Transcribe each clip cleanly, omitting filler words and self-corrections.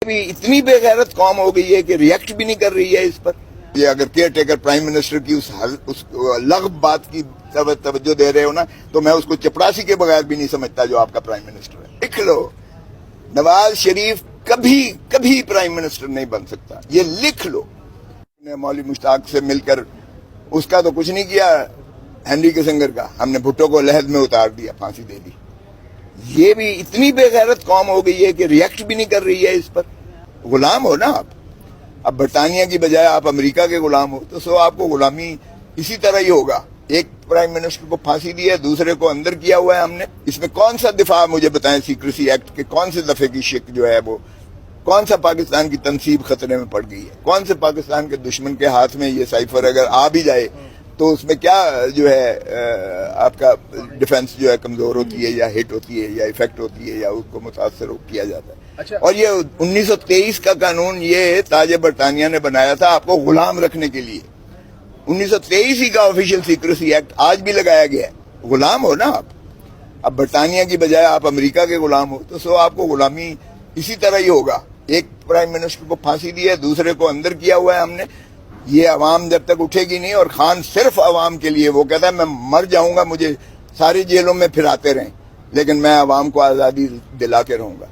भी इतनी बेगैरत कौम हो गई है कि रिएक्ट भी नहीं कर रही है इस पर। ये अगर केयर टेकर प्राइम मिनिस्टर की उस लग़्व बात की तवज्जो दे रहे हो ना, तो मैं उसको चपरासी के बगैर भी नहीं समझता जो आपका प्राइम मिनिस्टर है। लिख लो, नवाज शरीफ कभी कभी प्राइम मिनिस्टर नहीं बन सकता, ये लिख लो। मौलवी मुश्ताक से मिलकर उसका तो कुछ नहीं किया, हेनरी किसिंगर का हमने भुट्टो को लहद में उतार दिया, फांसी दे दी। ये भी इतनी बेगैरत कौम हो गई है कि रिएक्ट भी नहीं कर रही है इस पर। गुलाम हो ना आप, अब बरतानिया की बजाय आप अमेरिका के गुलाम हो, तो सो आपको गुलामी इसी तरह ही होगा। एक प्राइम मिनिस्टर को फांसी दी है, दूसरे को अंदर किया हुआ है हमने। इसमें कौन सा दिफा मुझे बताएं सीक्रेसी एक्ट के कौन से दफे की शिक जो है वो, कौन सा पाकिस्तान की तनसीब खतरे में पड़ गई है, कौन से पाकिस्तान के दुश्मन के हाथ में ये साइफर अगर आ भी जाए तो उसमें क्या जो है आपका डिफेंस जो है कमजोर होती है या हिट होती है या इफेक्ट होती है या उसको मुतासर किया जाता है। अच्छा। और ये 1923 का कानून ये ताजे बरतानिया ने बनाया था आपको गुलाम रखने के लिए। 1923 ही का ऑफिशियल सीक्रेसी एक्ट आज भी लगाया गया है। गुलाम हो ना आप, अब बरतानिया की बजाय आप अमेरिका के गुलाम हो, तो सो आपको गुलामी इसी तरह ही होगा। एक प्राइम मिनिस्टर को फांसी दी है, दूसरे को अंदर किया हुआ है हमने। ये अवाम जब तक उठेगी नहीं, और खान सिर्फ अवाम के लिए, वो कहता है मैं मर जाऊंगा, मुझे सारी जेलों में फिराते रहें, लेकिन मैं अवाम को आज़ादी दिला के रहूंगा।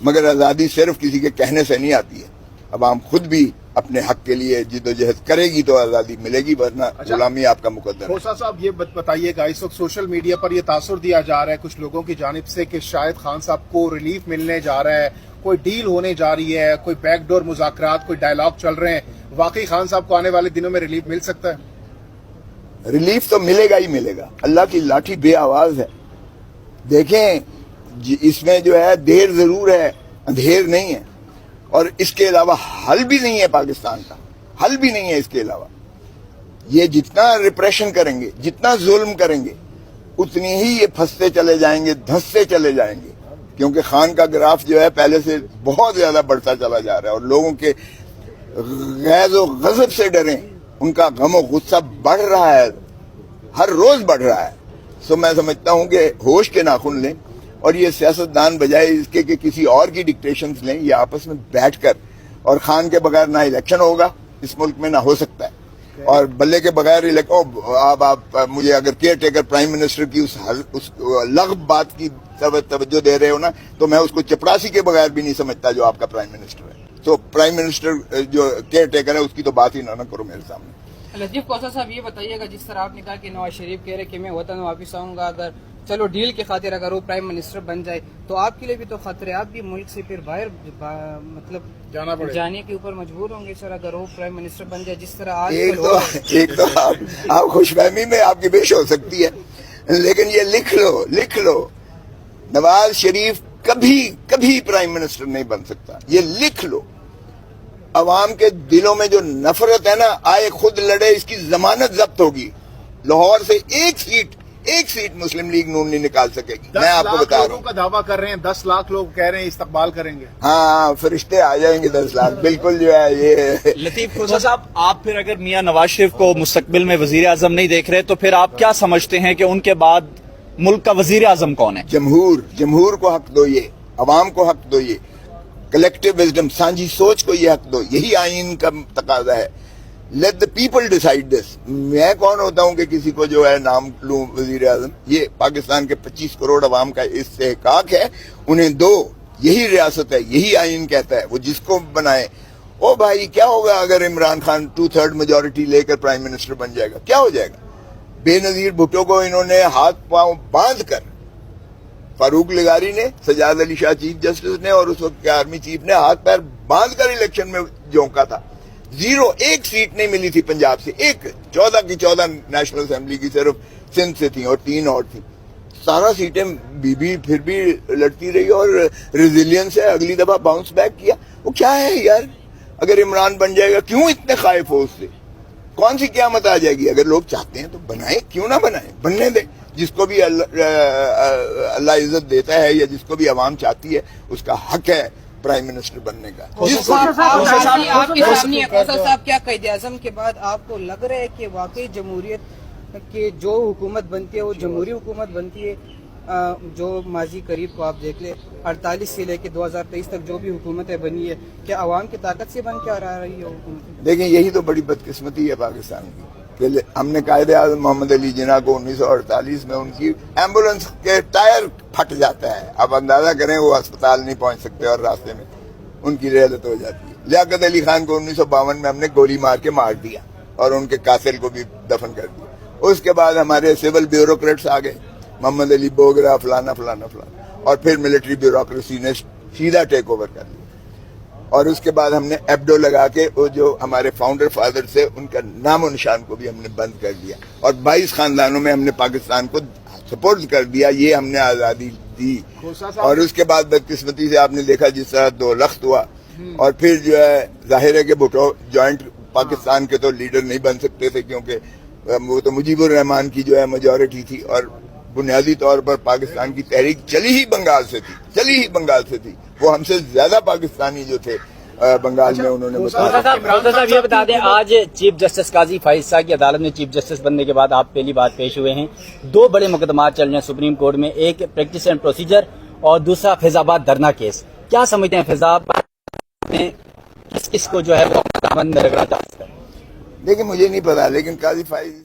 मगर आज़ादी सिर्फ किसी के कहने से नहीं आती है, अवाम खुद भी अपने हक के लिए जिद्दोजहद करेगी तो आज़ादी मिलेगी, वरना गुलामी आपका मुकद्दर है। खोसा साहब, ये बताइएगा, इस वक्त सोशल मीडिया पर यह तासुर दिया जा रहा है कुछ लोगों की जानिब से कि शायद खान साहब को रिलीफ मिलने जा रहा है, कोई डील होने जा रही है, कोई बैकडोर मुज़ाकरात, कोई डायलॉग चल रहे हैं। वाकई खान साहब को आने वाले दिनों में रिलीफ मिल सकता है? रिलीफ तो मिलेगा ही मिलेगा, अल्लाह की लाठी बे आवाज है। देखें, इसमें जो है देर जरूर है, अंधेर नहीं है, और इसके अलावा हल भी नहीं है। पाकिस्तान का हल भी नहीं है इसके अलावा। ये जितना रिप्रेशन करेंगे, जितना जुल्म करेंगे, उतनी ही ये फंसते चले जाएंगे, धंसते चले जाएंगे, क्योंकि खान का ग्राफ जो है पहले से बहुत ज्यादा बढ़ता चला जा रहा है, और लोगों के गैज़ और गज़ब से डरें, उनका गम और गुस्सा बढ़ रहा है, हर रोज बढ़ रहा है। सो मैं समझता हूं कि होश के नाखून लें, और ये सियासतदान बजाय इसके कि किसी और की डिक्टेशंस लें, ये आपस में बैठकर, और खान के बगैर ना इलेक्शन होगा इस मुल्क में, ना हो सकता है, और बल्ले के बगैर आप मुझे अगर केयर टेकर प्राइम मिनिस्टर की उस लग़्व बात की तवज्जो दे रहे हो ना, तो मैं उसको चपरासी के बगैर भी नहीं समझता जो आपका प्राइम मिनिस्टर है। तो प्राइम मिनिस्टर जो केयर टेकर है उसकी तो बात ही ना करो मेरे सामने। लतीफ खोसा साहब, ये बताइएगा, जिस तरह आपने कहा कि नवाज शरीफ कह रहे कि मैं वतन वापस आऊंगा, अगर चलो डील की खातिर अगर वो प्राइम मिनिस्टर बन जाए, तो आपके लिए भी तो खतरे, आप भी मुल्क से फिर बाहर मतलब जाने के ऊपर मजबूर होंगे सर, अगर वो प्राइम मिनिस्टर बन जाए जिस तरह आज। एक तो आप खुशफहमी में आपकी बेश हो सकती है, लेकिन ये लिख लो, नवाज शरीफ कभी कभी प्राइम मिनिस्टर नहीं बन सकता, ये लिख लो। अवाम के दिलों में जो नफरत है ना, आए खुद लड़े, इसकी जमानत जब्त होगी। लाहौर से एक सीट मुस्लिम लीग नून नहीं निकाल सकेगी, मैं आपको बता रहा हूँ। का दावा कर रहे हैं, 10 लाख लोग कह रहे हैं इस्तकबाल करेंगे। हाँ, फरिश्ते आ जाएंगे 10 लाख, बिल्कुल जो है ये। लतीफ खोसा साहब, आप फिर अगर मियां नवाज शरीफ को मुस्तकबिल में वजीर आजम नहीं देख रहे, तो फिर आप क्या समझते हैं कि उनके बाद मुल्क का वजीर आजम कौन है? जमहूर को हक दो, ये अवाम को हक दो, ये कलेक्टिव विजडम, सांझी सोच को ये हक दो, यही आईन का तकाजा है। Let the people decide this. मैं कौन होता हूं कि किसी को जो है नाम लूं वजीर आजम? ये पाकिस्तान के 25 करोड़ अवाम का इस्तेहकाक है, उन्हें दो, यही रियासत है, यही आईन कहता है, वो जिसको बनाए। ओ भाई, क्या होगा अगर इमरान खान 2/3 मेजोरिटी लेकर प्राइम मिनिस्टर बन जाएगा? क्या हो जाएगा? बेनजीर भुट्टो को इन्होंने हाथ पांव बांध कर, फारूक लिगारी ने, सजाद अली शाह चीफ जस्टिस ने, और उस वक्त के आर्मी चीफ ने हाथ पैर बांध कर इलेक्शन में झोंका था। 0 एक सीट नहीं मिली थी पंजाब से, एक 14 की 14 नेशनल असेंबली की सिर्फ सिंध से थी, और 3 और थी। 17 सीटें बीबी फिर भी लड़ती रही, और रेजिलियंस है, अगली दफा बाउंस बैक किया। वो क्या है यार? अगर इमरान बन जाएगा, क्यों इतने खाइफ हो उससे? कौन सी क़यामत आ जाएगी? अगर लोग चाहते हैं तो बनाए, क्यों ना बनाए? बनने दे। जिसको भी अल्लाह इज्जत देता है, या जिसको भी आवाम चाहती है, उसका हक है प्राइम मिनिस्टर बनने का। आपके सामने खोसा साहब, क्या क़ायद आज़म के बाद आपको लग रहा है कि वाकई जमहूरियत की जो हुकूमत बनती है वो जमहूरी हुकूमत बनती है? جو ماضی قریب کو آپ دیکھ لیں 48 سے لے کے 2023 تک جو بھی حکومتیں بنی ہے کیا عوام کی طاقت سے بن کے آ رہی ہے حکومت؟ دیکھیں یہی تو بڑی بدقسمتی ہے پاکستان کی کہ ہم نے قائد اعظم محمد علی جناح کو 1948 میں ان کی ایمبولینس کے ٹائر پھٹ جاتا ہے. اب اندازہ کریں وہ اسپتال نہیں پہنچ سکتے اور راستے میں ان کی رحلت ہو جاتی ہے. لیاقت علی خان کو 1952 میں ہم نے گولی مار کے مار دیا اور ان کے قاتل کو بھی دفن کر دیا. اس کے بعد ہمارے سول بیوروکریٹس آ گئے, محمد علی بوگرا فلانا فلانا فلانا, اور پھر ملٹری بیوروکریسی نے سیدھا ٹیک اوور کر لیا. اور اس کے بعد ہم نے ایبڈو لگا کے وہ جو ہمارے فاؤنڈر فادر سے ان کا نام و نشان کو بھی ہم نے بند کر دیا, اور 22 خاندانوں میں ہم نے پاکستان کو سپورٹ کر دیا. یہ ہم نے آزادی دی. اور اس کے بعد بدقسمتی سے آپ نے دیکھا جس طرح 2 لخت ہوا, اور پھر جو ہے ظاہر ہے کہ بھٹو جوائنٹ پاکستان کے تو لیڈر نہیں بن سکتے تھے کیونکہ وہ تو مجیب الرحمان کی جو ہے میجورٹی تھی, اور بنیادی طور پر پاکستان کی تحریک چلی ہی بنگال سے تھی. وہ ہم سے زیادہ پاکستانی جو تھے بنگال میں انہوں نے روزہ صاحب یہ بتا دیں, آج چیف جسٹس قاضی فائز صاحب کی عدالت میں چیف جسٹس بننے کے بعد آپ پہلی بار پیش ہوئے ہیں. 2 بڑے مقدمات چل رہے ہیں سپریم کورٹ میں, ایک پریکٹس اینڈ پروسیجر اور دوسرا فیض آباد دھرنا کیس. کیا سمجھتے ہیں فیض آباد میں کس کو جو ہے وہ بند رکھنا چاہتے ہیں؟ لیکن مجھے نہیں پتا, لیکن قاضی فائز